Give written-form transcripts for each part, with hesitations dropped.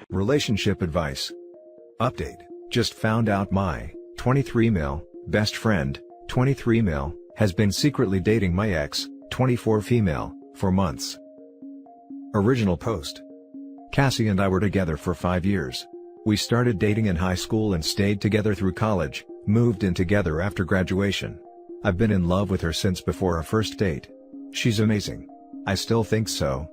Relationship advice. Update. Just found out my 23 mil best friend, 23 mil, has been secretly dating my ex, 24 female, for months. Original post. Cassie and I were together for 5 years. We started dating in high school and stayed together through college, moved in together after graduation. I've been in love with her since before our first date. She's amazing. I still think so.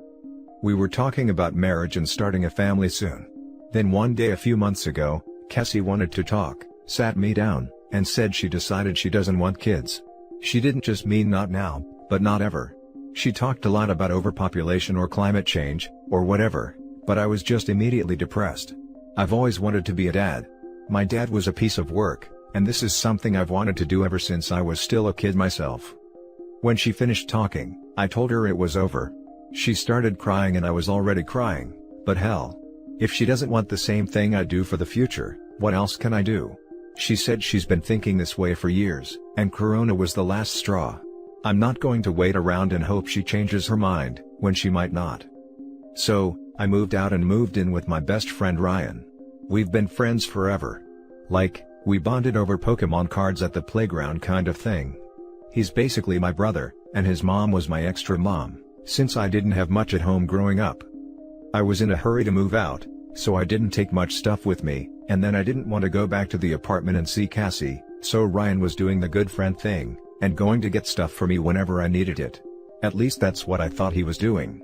We were talking about marriage and starting a family soon. Then one day a few months ago, Cassie wanted to talk, sat me down, and said she decided she doesn't want kids. She didn't just mean not now, but not ever. She talked a lot about overpopulation or climate change, or whatever, but I was just immediately depressed. I've always wanted to be a dad. My dad was a piece of work, and this is something I've wanted to do ever since I was still a kid myself. When she finished talking, I told her it was over. She started crying and I was already crying, but hell. If she doesn't want the same thing I do for the future, what else can I do? She said she's been thinking this way for years, and Corona was the last straw. I'm not going to wait around and hope she changes her mind, when she might not. So, I moved out and moved in with my best friend Ryan. We've been friends forever. Like, we bonded over Pokemon cards at the playground kind of thing. He's basically my brother, and his mom was my extra mom, since I didn't have much at home growing up. I was in a hurry to move out, so I didn't take much stuff with me, and then I didn't want to go back to the apartment and see Cassie, so Ryan was doing the good friend thing, and going to get stuff for me whenever I needed it. At least that's what I thought he was doing.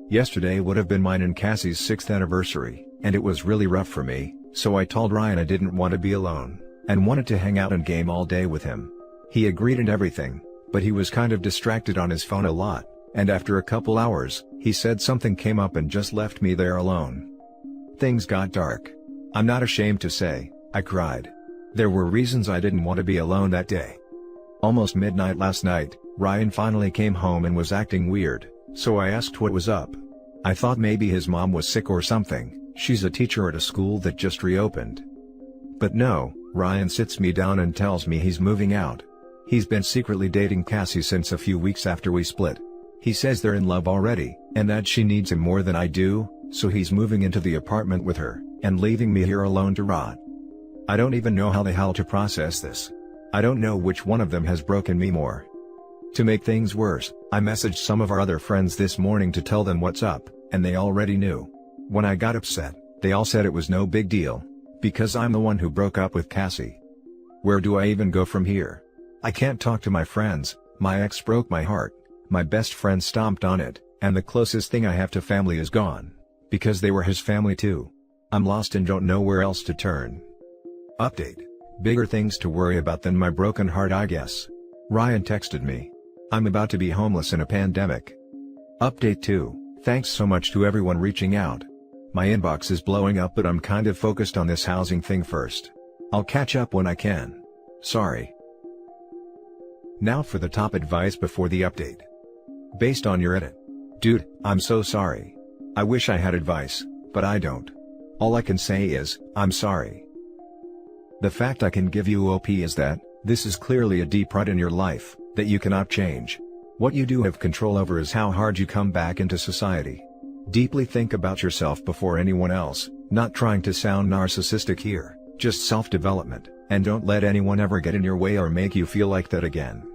Yesterday would have been mine and Cassie's 6th anniversary, and it was really rough for me, so I told Ryan I didn't want to be alone, and wanted to hang out and game all day with him. He agreed and everything, but he was kind of distracted on his phone a lot, and after a couple hours, he said something came up and just left me there alone. Things got dark. I'm not ashamed to say, I cried. There were reasons I didn't want to be alone that day. Almost midnight last night, Ryan finally came home and was acting weird, so I asked what was up. I thought maybe his mom was sick or something. She's a teacher at a school that just reopened. But no, Ryan sits me down and tells me he's moving out. He's been secretly dating Cassie since a few weeks after we split. He says they're in love already, and that she needs him more than I do, so he's moving into the apartment with her, and leaving me here alone to rot. I don't even know how the hell to process this. I don't know which one of them has broken me more. To make things worse, I messaged some of our other friends this morning to tell them what's up, and they already knew. When I got upset, they all said it was no big deal, because I'm the one who broke up with Cassie. Where do I even go from here? I can't talk to my friends. My ex broke my heart. My best friend stomped on it, and the closest thing I have to family is gone. Because they were his family too. I'm lost and don't know where else to turn. Update. Bigger things to worry about than my broken heart, I guess. Ryan texted me. I'm about to be homeless in a pandemic. Update 2. Thanks so much to everyone reaching out. My inbox is blowing up, but I'm kind of focused on this housing thing first. I'll catch up when I can. Sorry. Now for the top advice before the update. Based on your edit. Dude, I'm so sorry. I wish I had advice, but I don't. All I can say is, I'm sorry. The fact I can give you OP is that, this is clearly a deep rut in your life, that you cannot change. What you do have control over is how hard you come back into society. Deeply think about yourself before anyone else, not trying to sound narcissistic here, just self-development, and don't let anyone ever get in your way or make you feel like that again.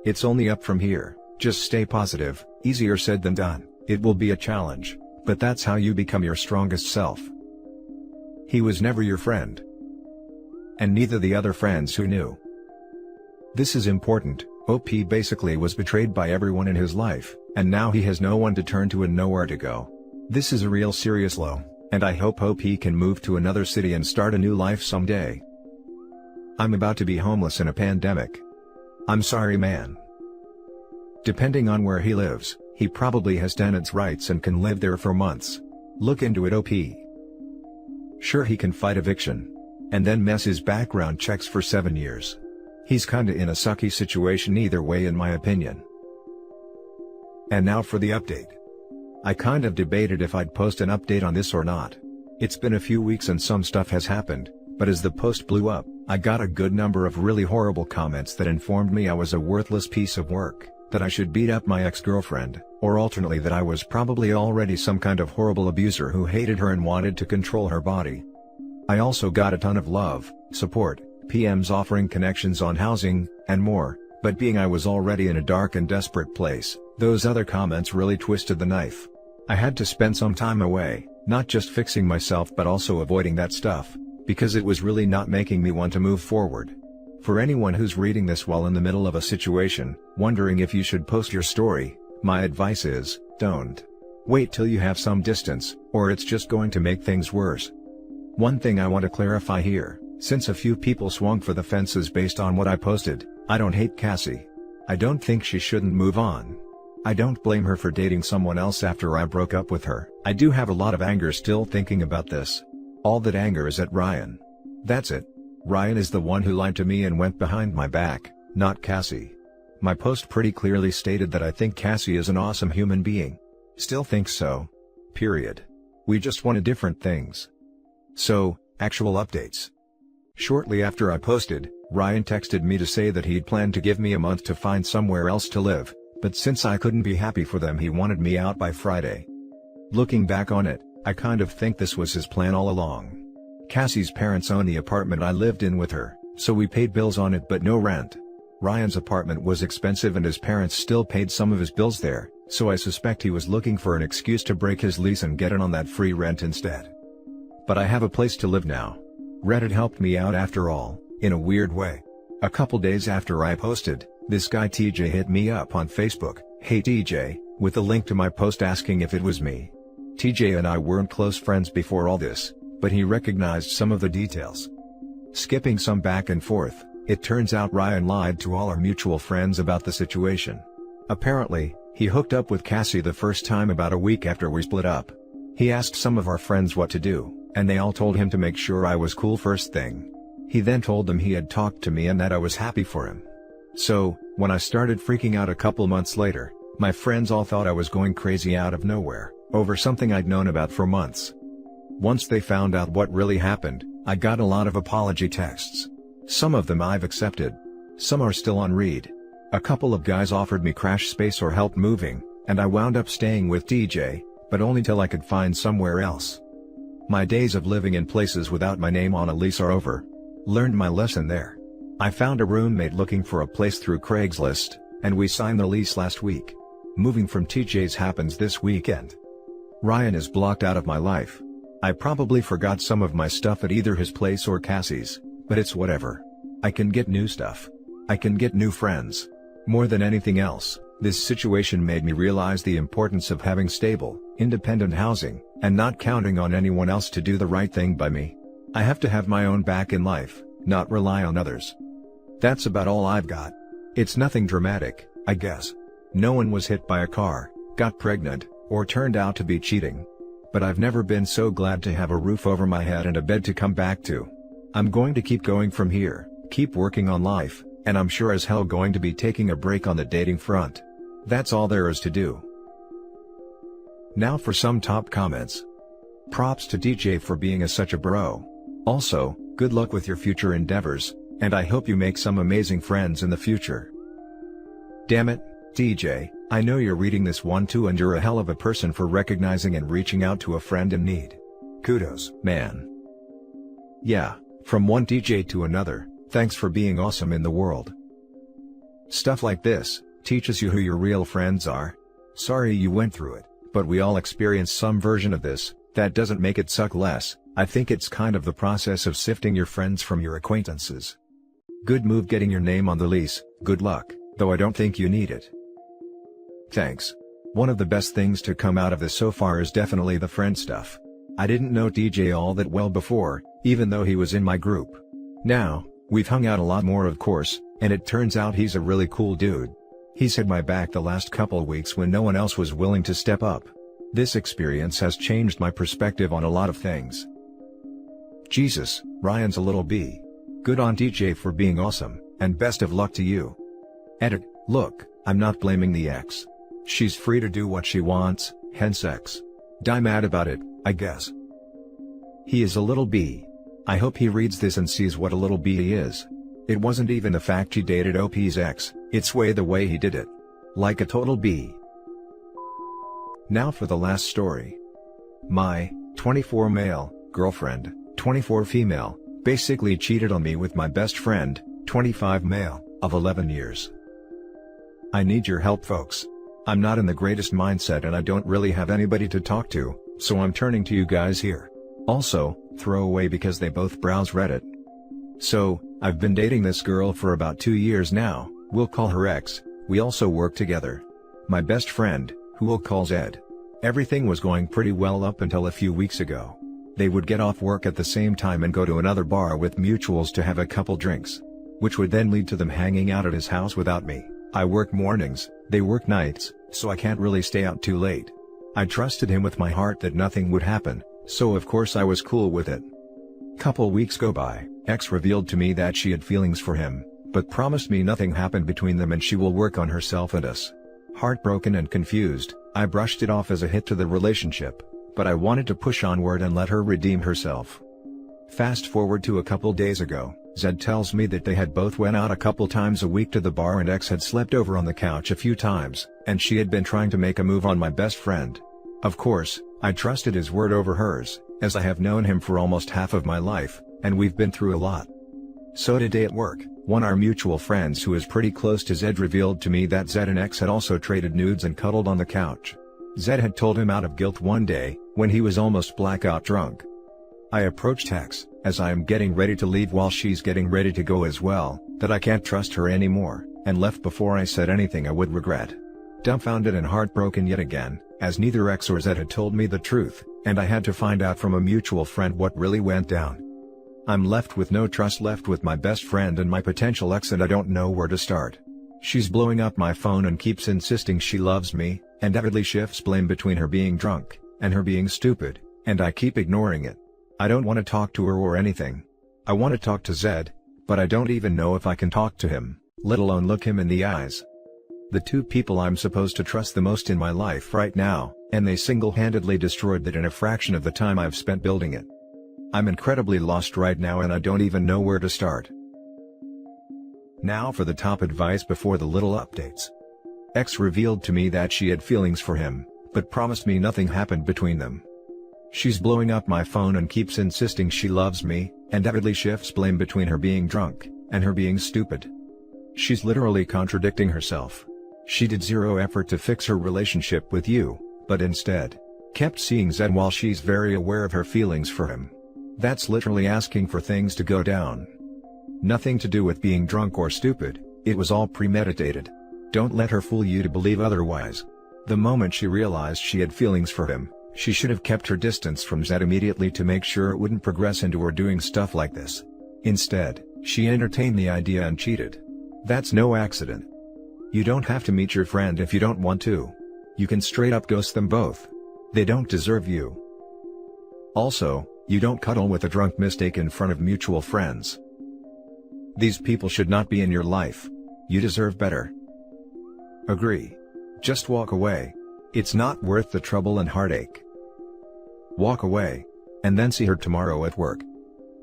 It's only up from here. Just stay positive. Easier said than done. It will be a challenge, but that's how you become your strongest self. He was never your friend. And neither the other friends who knew. This is important. OP basically was betrayed by everyone in his life, and now he has no one to turn to and nowhere to go. This is a real serious low, and I hope OP can move to another city and start a new life someday. I'm about to be homeless in a pandemic. I'm sorry, man. Depending on where he lives, he probably has tenants' rights and can live there for months. Look into it, OP. Sure, he can fight eviction. And then mess his background checks for 7 years. He's kinda in a sucky situation either way, in my opinion. And now for the update. I kind of debated if I'd post an update on this or not. It's been a few weeks and some stuff has happened, but as the post blew up, I got a good number of really horrible comments that informed me I was a worthless piece of work, that I should beat up my ex-girlfriend, or alternately that I was probably already some kind of horrible abuser who hated her and wanted to control her body. I also got a ton of love, support, PMs offering connections on housing, and more, but being I was already in a dark and desperate place, those other comments really twisted the knife. I had to spend some time away, not just fixing myself but also avoiding that stuff, because it was really not making me want to move forward. For anyone who's reading this while in the middle of a situation, wondering if you should post your story, my advice is, don't. Wait till you have some distance, or it's just going to make things worse. One thing I want to clarify here, since a few people swung for the fences based on what I posted, I don't hate Cassie. I don't think she shouldn't move on. I don't blame her for dating someone else after I broke up with her. I do have a lot of anger still thinking about this. All that anger is at Ryan. That's it. Ryan is the one who lied to me and went behind my back, not Cassie. My post pretty clearly stated that I think Cassie is an awesome human being. Still think so. Period. We just wanted different things. So, actual updates. Shortly after I posted, Ryan texted me to say that he'd planned to give me a month to find somewhere else to live, but since I couldn't be happy for them he wanted me out by Friday. Looking back on it, I kind of think this was his plan all along. Cassie's parents own the apartment I lived in with her, so we paid bills on it but no rent. Ryan's apartment was expensive and his parents still paid some of his bills there, so I suspect he was looking for an excuse to break his lease and get in on that free rent instead. But I have a place to live now. Reddit helped me out after all, in a weird way. A couple days after I posted, this guy TJ hit me up on Facebook, "Hey TJ," with a link to my post asking if it was me. TJ and I weren't close friends before all this, but he recognized some of the details. Skipping some back and forth, it turns out Ryan lied to all our mutual friends about the situation. Apparently, he hooked up with Cassie the first time about a week after we split up. He asked some of our friends what to do, and they all told him to make sure I was cool first thing. He then told them he had talked to me and that I was happy for him. So, when I started freaking out a couple months later, my friends all thought I was going crazy out of nowhere, over something I'd known about for months. Once they found out what really happened, I got a lot of apology texts. Some of them I've accepted. Some are still on read. A couple of guys offered me crash space or help moving, and I wound up staying with DJ, but only till I could find somewhere else. My days of living in places without my name on a lease are over. Learned my lesson there. I found a roommate looking for a place through Craigslist, and we signed the lease last week. Moving from TJ's happens this weekend. Ryan is blocked out of my life. I probably forgot some of my stuff at either his place or Cassie's, but it's whatever. I can get new stuff. I can get new friends. More than anything else, this situation made me realize the importance of having stable, independent housing, and not counting on anyone else to do the right thing by me. I have to have my own back in life, not rely on others. That's about all I've got. It's nothing dramatic, I guess. No one was hit by a car, got pregnant, or turned out to be cheating. But I've never been so glad to have a roof over my head and a bed to come back to. I'm going to keep going from here, keep working on life, and I'm sure as hell going to be taking a break on the dating front. That's all there is to do. Now for some top comments. Props to DJ for being such a bro. Also, good luck with your future endeavors, and I hope you make some amazing friends in the future. Damn it, DJ, I know you're reading this one too and you're a hell of a person for recognizing and reaching out to a friend in need. Kudos, man. Yeah, from one DJ to another, thanks for being awesome in the world. Stuff like this teaches you who your real friends are. Sorry you went through it, but we all experience some version of this. That doesn't make it suck less. I think it's kind of the process of sifting your friends from your acquaintances. Good move getting your name on the lease, good luck, though I don't think you need it. Thanks. One of the best things to come out of this so far is definitely the friend stuff. I didn't know DJ all that well before, even though he was in my group. Now, we've hung out a lot more of course, and it turns out he's a really cool dude. He's had my back the last couple weeks when no one else was willing to step up. This experience has changed my perspective on a lot of things. Jesus, Ryan's a little B. Good on DJ for being awesome, and best of luck to you. Edit, look, I'm not blaming the ex. She's free to do what she wants, hence X. Die mad about it, I guess. He is a little B. I hope he reads this and sees what a little B he is. It wasn't even the fact she dated OP's ex, it's the way he did it. Like a total B. Now for the last story. My 24 male girlfriend, 24 female, basically cheated on me with my best friend, 25 male, of 11 years. I need your help, folks. I'm not in the greatest mindset and I don't really have anybody to talk to, so I'm turning to you guys here. Also, throwaway because they both browse Reddit. So, I've been dating this girl for about 2 years now, we'll call her X, we also work together. My best friend, who we'll call Zed. Everything was going pretty well up until a few weeks ago. They would get off work at the same time and go to another bar with mutuals to have a couple drinks. Which would then lead to them hanging out at his house without me. I work mornings, they work nights, so I can't really stay out too late. I trusted him with my heart that nothing would happen, so of course I was cool with it. Couple weeks go by, X revealed to me that she had feelings for him, but promised me nothing happened between them and she will work on herself and us. Heartbroken and confused, I brushed it off as a hit to the relationship, but I wanted to push onward and let her redeem herself. Fast forward to a couple days ago, Zed tells me that they had both went out a couple times a week to the bar and X had slept over on the couch a few times, and she had been trying to make a move on my best friend. Of course, I trusted his word over hers, as I have known him for almost half of my life, and we've been through a lot. So today at work, one of our mutual friends who is pretty close to Zed revealed to me that Zed and X had also traded nudes and cuddled on the couch. Zed had told him out of guilt one day, when he was almost blackout drunk. I approached X, as I am getting ready to leave while she's getting ready to go as well, that I can't trust her anymore, and left before I said anything I would regret. Dumbfounded and heartbroken yet again, as neither X or Zed had told me the truth, and I had to find out from a mutual friend what really went down. I'm left with no trust left with my best friend and my potential ex and I don't know where to start. She's blowing up my phone and keeps insisting she loves me, and avidly shifts blame between her being drunk, and her being stupid, and I keep ignoring it. I don't want to talk to her or anything. I want to talk to Zed, but I don't even know if I can talk to him, let alone look him in the eyes. The two people I'm supposed to trust the most in my life right now, and they single-handedly destroyed that in a fraction of the time I've spent building it. I'm incredibly lost right now and I don't even know where to start. Now for the top advice before the little updates. X revealed to me that she had feelings for him, but promised me nothing happened between them. She's blowing up my phone and keeps insisting she loves me, and avidly shifts blame between her being drunk, and her being stupid. She's literally contradicting herself. She did zero effort to fix her relationship with you, but instead, kept seeing Zed while she's very aware of her feelings for him. That's literally asking for things to go down. Nothing to do with being drunk or stupid, it was all premeditated. Don't let her fool you to believe otherwise. The moment she realized she had feelings for him, she should have kept her distance from Zed immediately to make sure it wouldn't progress into her doing stuff like this. Instead, she entertained the idea and cheated. That's no accident. You don't have to meet your friend if you don't want to. You can straight up ghost them both. They don't deserve you. Also, you don't cuddle with a drunk mistake in front of mutual friends. These people should not be in your life. You deserve better. Agree. Just walk away. It's not worth the trouble and heartache. Walk away. And then see her tomorrow at work.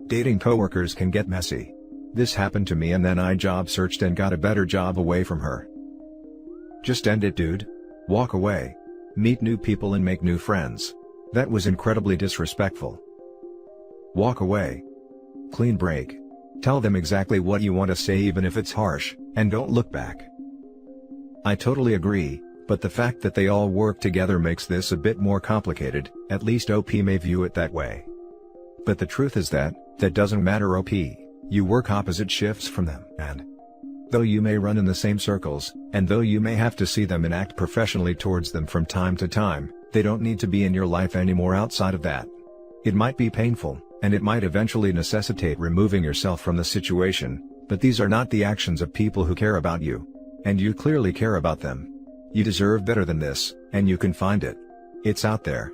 Dating coworkers can get messy. This happened to me and then I job searched and got a better job away from her. Just end it, dude. Walk away. Meet new people and make new friends. That was incredibly disrespectful. Walk away. Clean break. Tell them exactly what you want to say even if it's harsh, and don't look back. I totally agree, but the fact that they all work together makes this a bit more complicated, at least OP may view it that way. But the truth is that doesn't matter OP, you work opposite shifts from them, and though you may run in the same circles, and though you may have to see them and act professionally towards them from time to time, they don't need to be in your life anymore outside of that. It might be painful, and it might eventually necessitate removing yourself from the situation, but these are not the actions of people who care about you. And you clearly care about them. You deserve better than this, and you can find it. It's out there.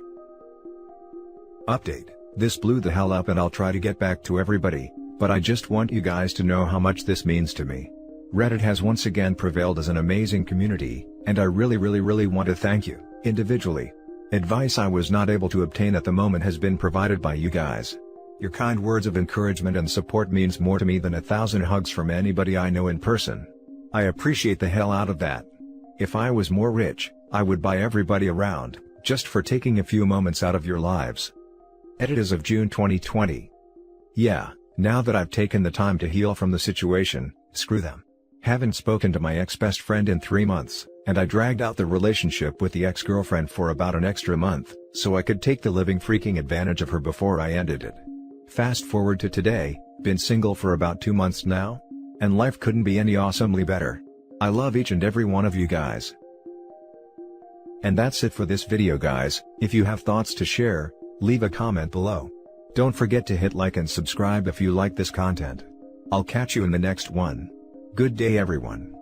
Update: this blew the hell up and I'll try to get back to everybody, but I just want you guys to know how much this means to me. Reddit has once again prevailed as an amazing community, and I really want to thank you, individually. Advice I was not able to obtain at the moment has been provided by you guys. Your kind words of encouragement and support means more to me than 1,000 hugs from anybody I know in person. I appreciate the hell out of that. If I was more rich, I would buy everybody around, just for taking a few moments out of your lives. Edit as of June 2020. Yeah, now that I've taken the time to heal from the situation, screw them. Haven't spoken to my ex-best friend in 3 months, and I dragged out the relationship with the ex-girlfriend for about an extra month, so I could take the living freaking advantage of her before I ended it. Fast forward to today, been single for about 2 months now? And life couldn't be any awesomely better. I love each and every one of you guys. And that's it for this video guys. If you have thoughts to share, leave a comment below. Don't forget to hit like and subscribe if you like this content. I'll catch you in the next one. Good day everyone.